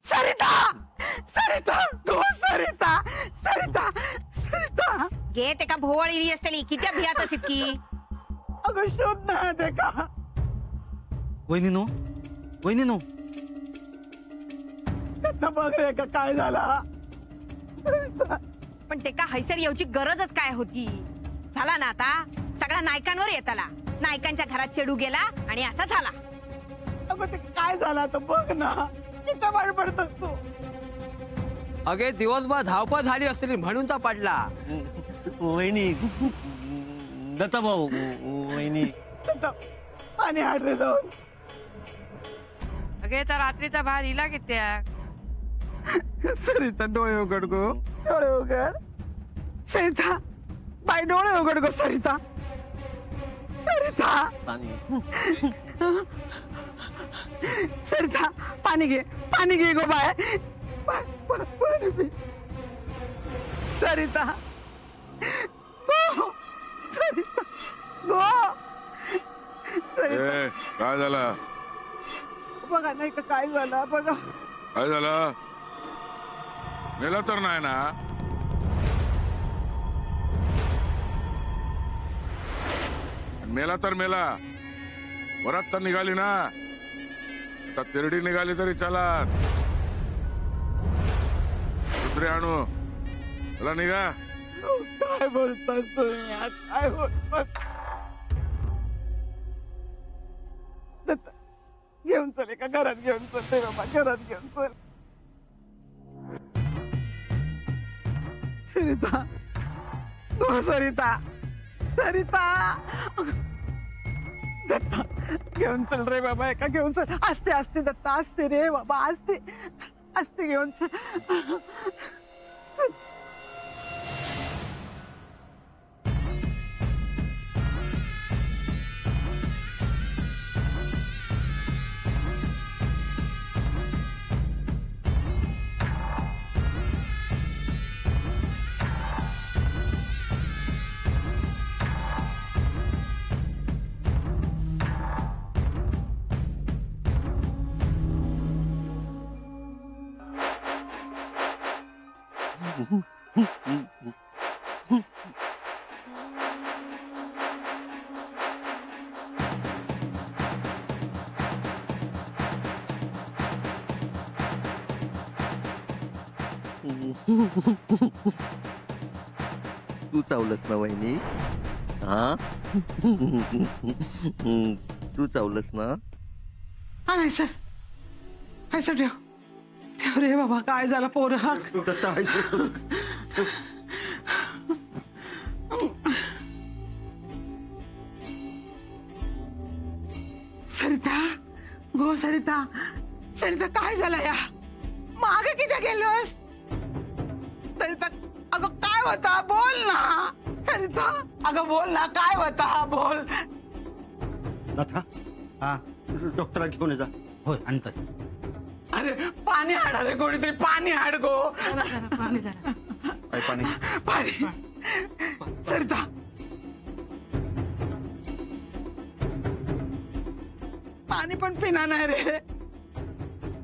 सरिता सरिता गो सरिता सरिता सरिता गे ते का भोवळी असतली किती भियात असित की अगं शोध ना ते का वहिनीनो वहिनीनो बघ रे का काय झाला सरिता पण ते का हैसर येऊची गरजच काय होती झाला ना आता सगळा नायकांवर येताला नायकांच्या घरात चेडू गेला आणि असा झाला अगं ते काय झालं आता बघ ना किती बडबडतोस तू अगे दिवसभर धावपळ झाली असली म्हणून तर पडला वहिनी दत्ता भाऊ वहिनी पाणी हाड रे जाऊन अगे तर रात्रीचा बाहेर इला कित्या सरिता डोळे उघड गो डोळे उघड सरिता बाई डोळे उघड गो सरिता सरिता सरिता पाणी घे गो बाय पाणी पी सरिता गो सरिता गो ए काय झालं बघा नाही का काय झालं बघा काय झालं मेला तर नाही ना मेला तर मेला वरात तर निघाली ना आता तिरडी निघाली तरी चालत दुसरी आणू चला निघा काय बोलतोस तुम्ही यार? काय बोलतोस दत्ता, घेऊन चल एका घरात घेऊन चल रे बाबा घरात घेऊन चल सरिता गो सरिता सरिता दत्ता घेऊन चल रे बाबा एका घेऊन चल असते असते दत्ता असते रे बाबा असते असते घेऊन चल चल. तू चावलंस ना वहिनी हा तू चावलंस ना हा नाही सर ठेव ठेव रे बाबा काय झालं पोर हा सरिता गो सरिता सरिता काय झालं या मागे किती गेलोस सरिता अगं काय होता बोल ना सरिता अगं बोल ना काय होता बोल नथा हा डॉक्टरा घेऊन ये जा होय आणतोय अरे पाणी हाड रे कोणीतरी पाणी हाड गो पाणी पाणी पाणी सरिता पाणी पण पिना नाही रे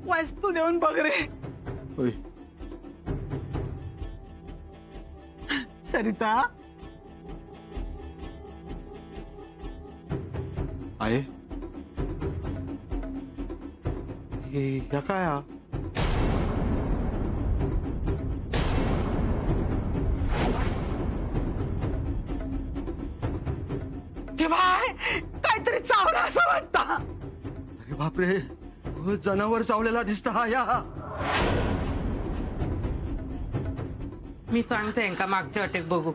वस्तू देऊन बघ रे होय सरिता आहे हे या काय हा हे बाय काहीतरी चावलं असं वाटतं अरे बापरे जनावर चावलेला दिसता हा या मी सांगते का मागच्या अटेक बघू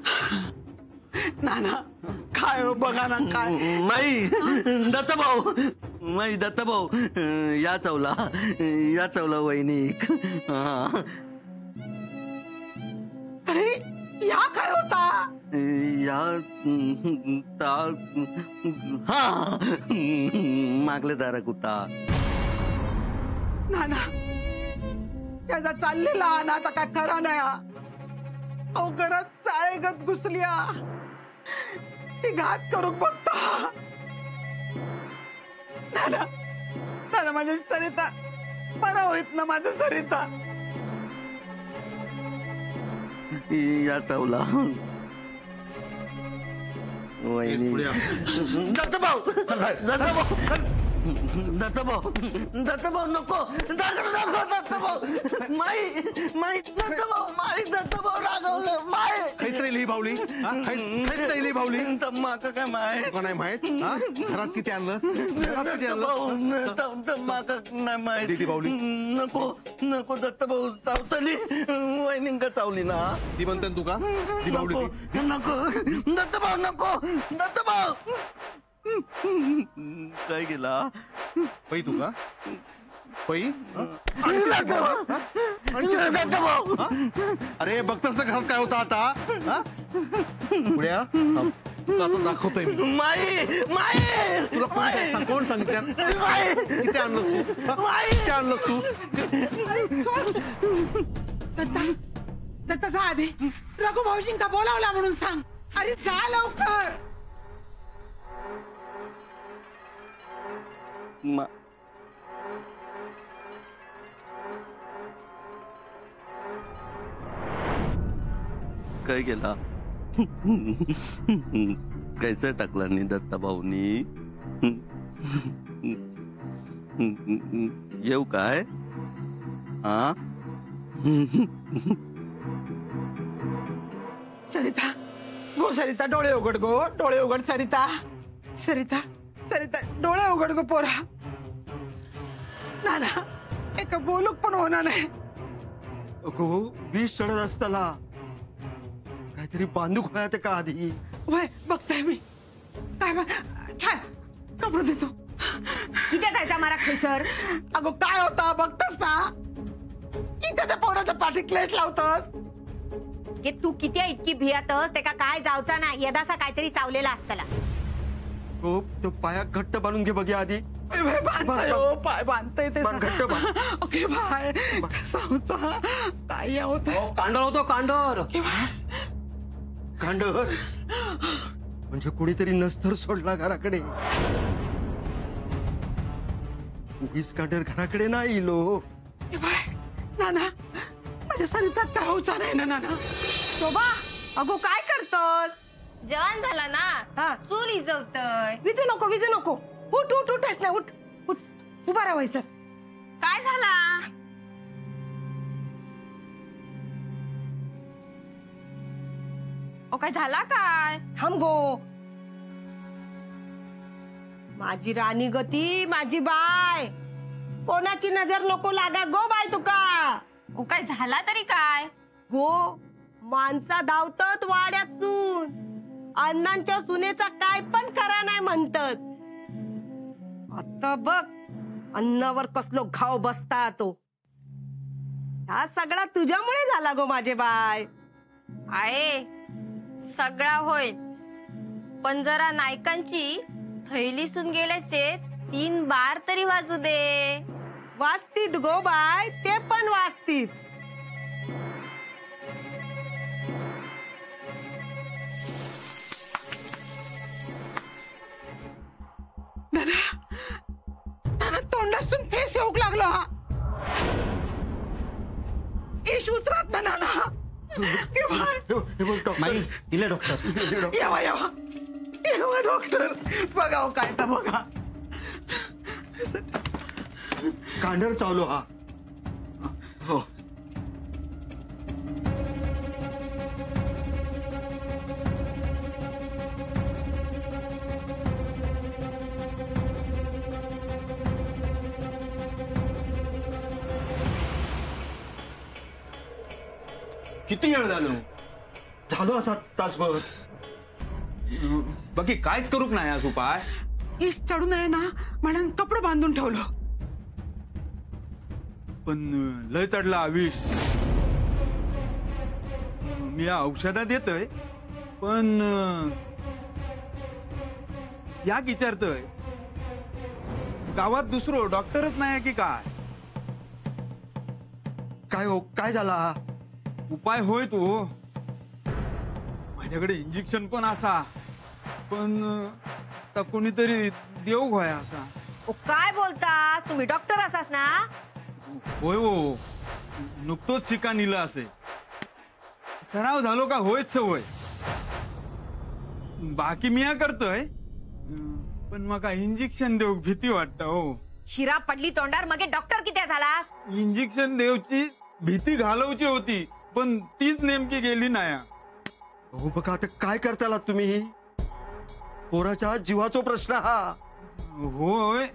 ना काय हो बघा ना काय माई दत्ता भाऊ या चवला वहिनी अरे या काय होता या हा मागले दारा कुत्ता ना त्याचा चाललेला ना आता काय खरा नाही अहो घरात चाळेगत घुसल्या ती घात करून बघता ना माझ्या सरिता बरं होईत ना माझं सरिता. या चावला वहिनी. दत्तभाऊ दत्तभाऊ दत्तभाऊ नको नको दत्तभाऊ माई माई दत्तभाऊ माई दत्तभाऊ रागवलं माय. काहीच राहिली ही बावली, काहीच राहिली बावली. माका काय माय कोण नाही माहित? घरात किती आणलं, घरात किती आणलं? माका नाही माहित. दीदी बावली नको नको दत्तभाऊ चावतली वहिनींका चावली ना. ती म्हणते तू का ती बावली नको ती? नको दत्तभाऊ नको दत्तभाऊ. काय गेला पै तू का पै? दत्तभाऊ. अरे बघतस ना घरात काय होतं आता. पुढ्या तुला आता दाखवतोय मी. माई माई तुला कोण सांगते किती आणलंस तू? किती आणलंस तू? दत्ता दत्ता जा आधी. रघु भाऊजींका बोलावला म्हणून सांग. अरे जा लवकर. काय गेला कैसे टाकला नी दत्ता भाऊनी. येऊ काय हा. सरिता गो सरिता डोळे उघड गो डोळे उघड सरिता. सरिता सरिता डोळे उघड गो पोरा. ना ना एका बोलूक पण होणार नाही. अगो विष चढत असताना काहीतरी बांधूक व्हाया ते का आधी. वय बघताय मी काय छान कपडे देतो. किती जायचा मारा खैसर. अगो काय होता बघतस ना. किती त्या पोराच्या पाठी क्लेश लावतस. की तू किती इतकी भियातस ते का काय जावचा ना यदासा काहीतरी चावलेला असतला. हो तो पाया घट्ट बांधून घे बघे आधी. बांधताय हो, पाय बांधताय ते. बांध, घट्ट बांध. ओके बाय कसा होता काय होत. कांडर होतो कांडर. कांडर म्हणजे कुणीतरी नस्तर सोडला घराकडे. उगीच कांडर घराकडे नाही लो. नाना माझ्या सरिता धावचा नाही ना नाना. शोभा अगो काय करतोस. जेवण झाला ना. हा. चूल इजवतय. विजू नको विजू नको. उठ उठ उठस ना उठ उठ उभा राहायचं. काय झाला. ओ काय झाला काय. थांब गो. माझी राणी गती माझी बाय. कोणाची नजर नको लागा गो बाय तुका. ओ काय झाला तरी काय. हो माणसा धावतात वाड्यात सून. अण्णांच्या सुनेचा काय पण करा नाही म्हणतात. आता बघ अन्नावर कसलो घाव बसता तो. हा सगळा तुझ्यामुळे झाला गो माझे बाय. आहे सगळा होईल पण जरा नायकांची थैलीसून गेल्याचे 3 बार तरी वाजू दे. वाचतीत गो बाय ते पण वाचतीत. तोंडातून फेस येऊ लागला. हा इश उतरत ना नाना. माई दिले डॉक्टर. यावा यावा यावा डॉक्टर बघाव काय तर बघा. कांडर चावलो हा. हो किती वेळ झालो. झालो असा तासभर. बाकी काहीच करूक नाही आज उपाय. इश चढू नये ना म्हणून कपडे बांधून ठेवलं. पण लय चढला आविष. मी औषधा देतोय पण या विचारतोय गावात दुसरो डॉक्टरच नाही की काय. काय हो काय झाला. उपाय होय तो. माझ्याकडे इंजेक्शन पण असा पण आता कोणीतरी देऊ होया असा. ओ काय बोलतास तुम्ही डॉक्टर असास ना. होय हो, नुकतोच शिका निलं असे. सराव झालो का होयच सवय. बाकी मी करतोय, पण मका इंजेक्शन देऊ भीती वाटत हो. शिरा पडली तोंडार मगे डॉक्टर किती झालास? इंजेक्शन देऊची भीती घालवची होती, पण तीच नेमकी गेली नाही. हो बघा आता काय करताला तुम्ही. पोराच्या जीवाचा प्रश्न हा. होय,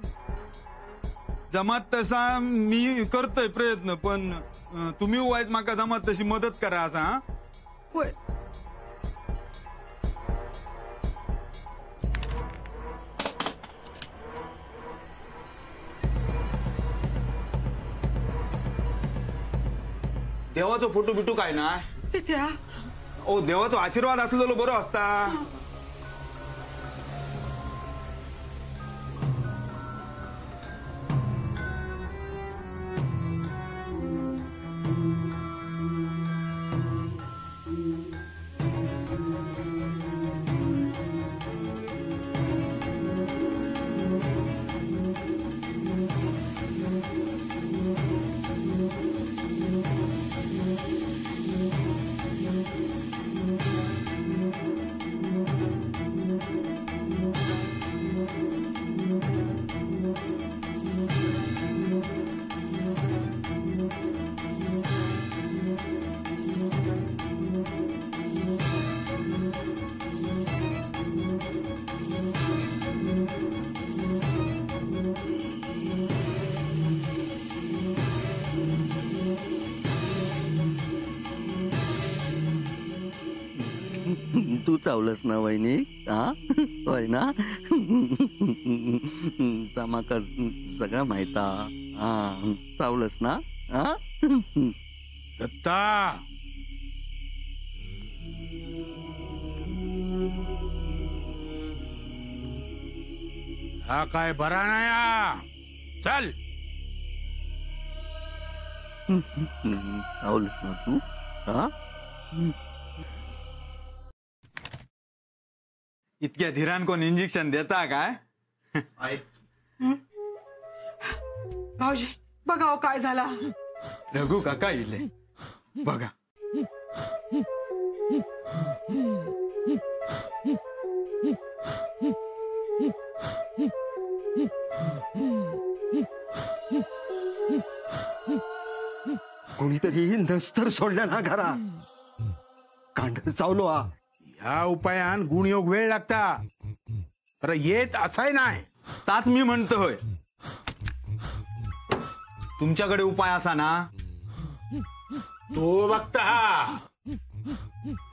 जमात तसा मी करतोय प्रयत्न, पण तुम्ही वाईज माका जमात तशी मदत करा असा. होय. देवाचो फोटो बिटू काय ना. कित्या? ओ देवाचो आशीर्वाद असलेलो बरो असता. तू चावलंस ना वहिनी. हा होय ना. माका सगळं माहिता. हा चावलंस ना. हा दत्ता, हा काय बरा नाही. चल. चावलंस ना तू. हा इतक्या धीरान कोण इंजेक्शन देता काय. भाऊजी बघा हो काय झाला. रघु काका इले बघा. कोणीतरी नस्तर सोडल्या ना घरा. कांड चावलो हा. ह्या उपायान गुणयोग वेळ लागता, तर येत असाय नाही. ताच मी म्हणतोय. तुमच्याकडे उपाय असा ना. तो बघता हा,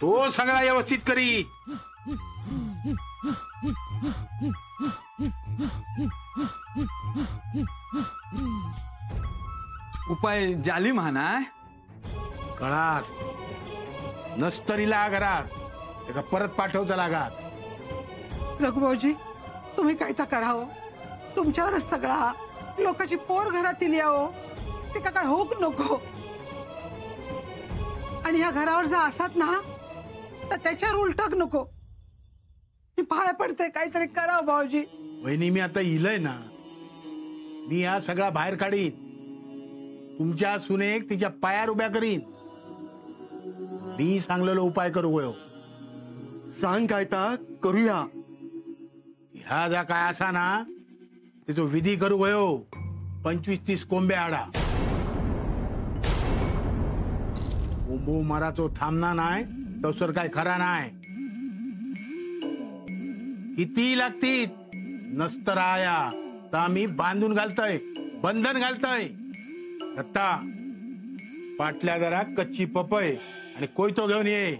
तो सगळा व्यवस्थित करीत. उपाय जाली म्हणाय. कळात नस्तरीला घरात त्याला परत पाठवचा लागात. रघुभाऊजी तुम्ही काय तर करावं. तुमच्यावरच सगळा. लोकांची पोर घरातील यावं ते का काय होक नको. आणि ह्या घरावर जर असतात ना तर त्याच्यावर उलटक नको. मी पाया पडते काहीतरी करावं भाऊजी. वहिनी मी आता इलय ना. मी हा सगळा बाहेर काढीन. तुमच्या सुनेक तिच्या पायार उभ्या करीन. मी सांगलेलो उपाय करू गयो. सांग काय ता करूया. ह्या जा काय असा ना त्याचो विधी करू गयो. 25-30 कोंबे आडा. कोंबो माराचो थांबना नाही तसर काय खरा नाही. किती लागतील नसत राया तर आम्ही बांधून घालतोय. बंधन घालतोय. दत्ता पाटल्या जरा कच्ची पपई आणि कोयतो घेऊन ये.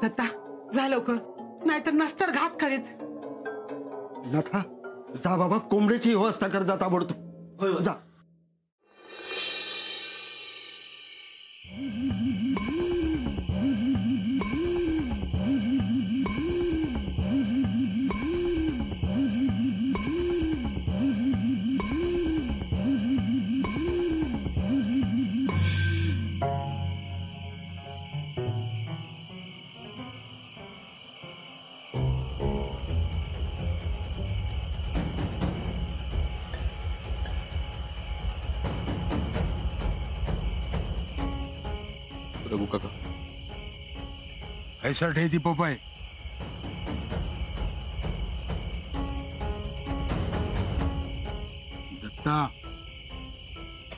दत्ता जा लवकर नाहीतर नस्तर घात करीत. नथा जा बाबा कोंबड्याची व्यवस्था कर जाता पडतो. जा. रघु काका हैसट आहे ती पपई. दत्ता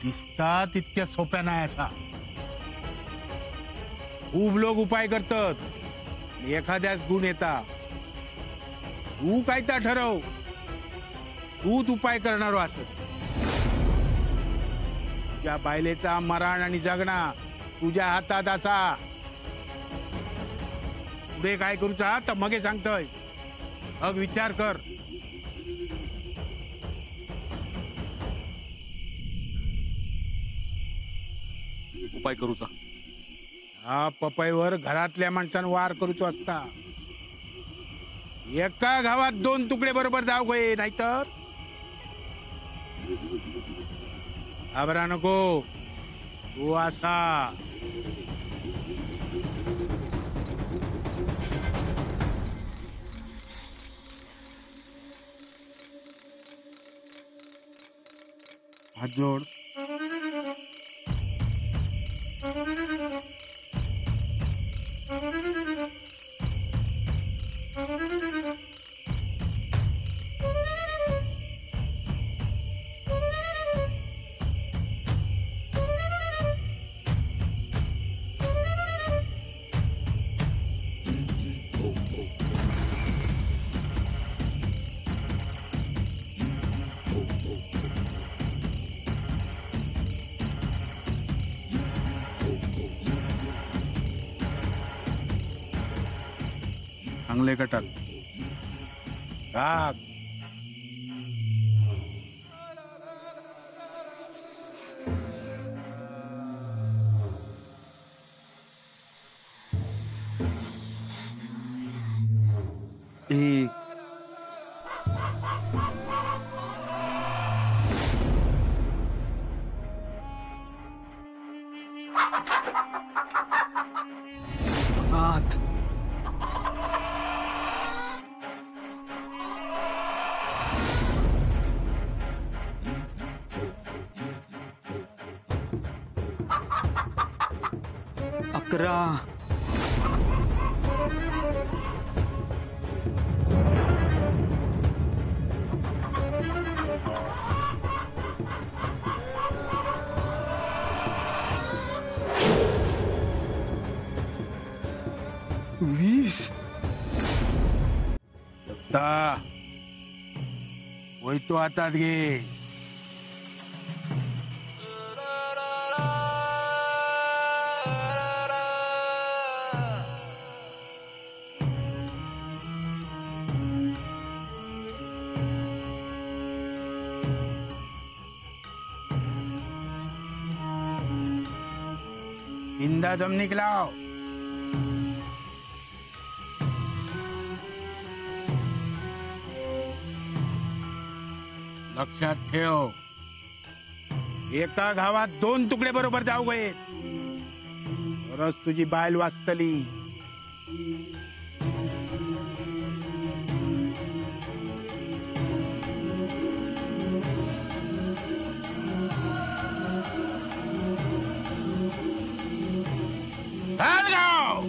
दिसता तितक्या सोप्या नाही असा. खूप लोक उपाय करतात, एखाद्याच गुण येता. तू काय तर ठरव, तूच उपाय करणार असं. या बायलेचा मरण आणि जगणा तुझ्या हातात असा. पुढे काय करूचा तर मगे सांगतोय, मग विचार कर. उपाय करूचा. हा पपईवर घरातल्या माणसानं वार करूचो असता. एका गावात 2 तुकडे बरोबर जाऊ गये, नाहीतर घाबरा नको. तू असा हात जोड. चांगले कटाल टाक. एक आठ 11 20 दत्ता होय तो हातात घे. इंदा जमनिक लाव. लक्षात ठेव, एका गावात 2 तुकडे बरोबर जाऊ गये, तरच तुझी बायल वाचतली. गाव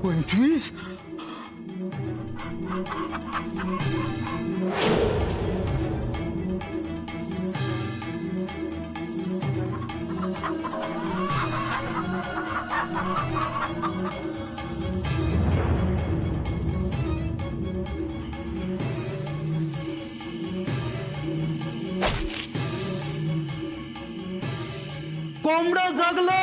25 कोंबडं जगलं.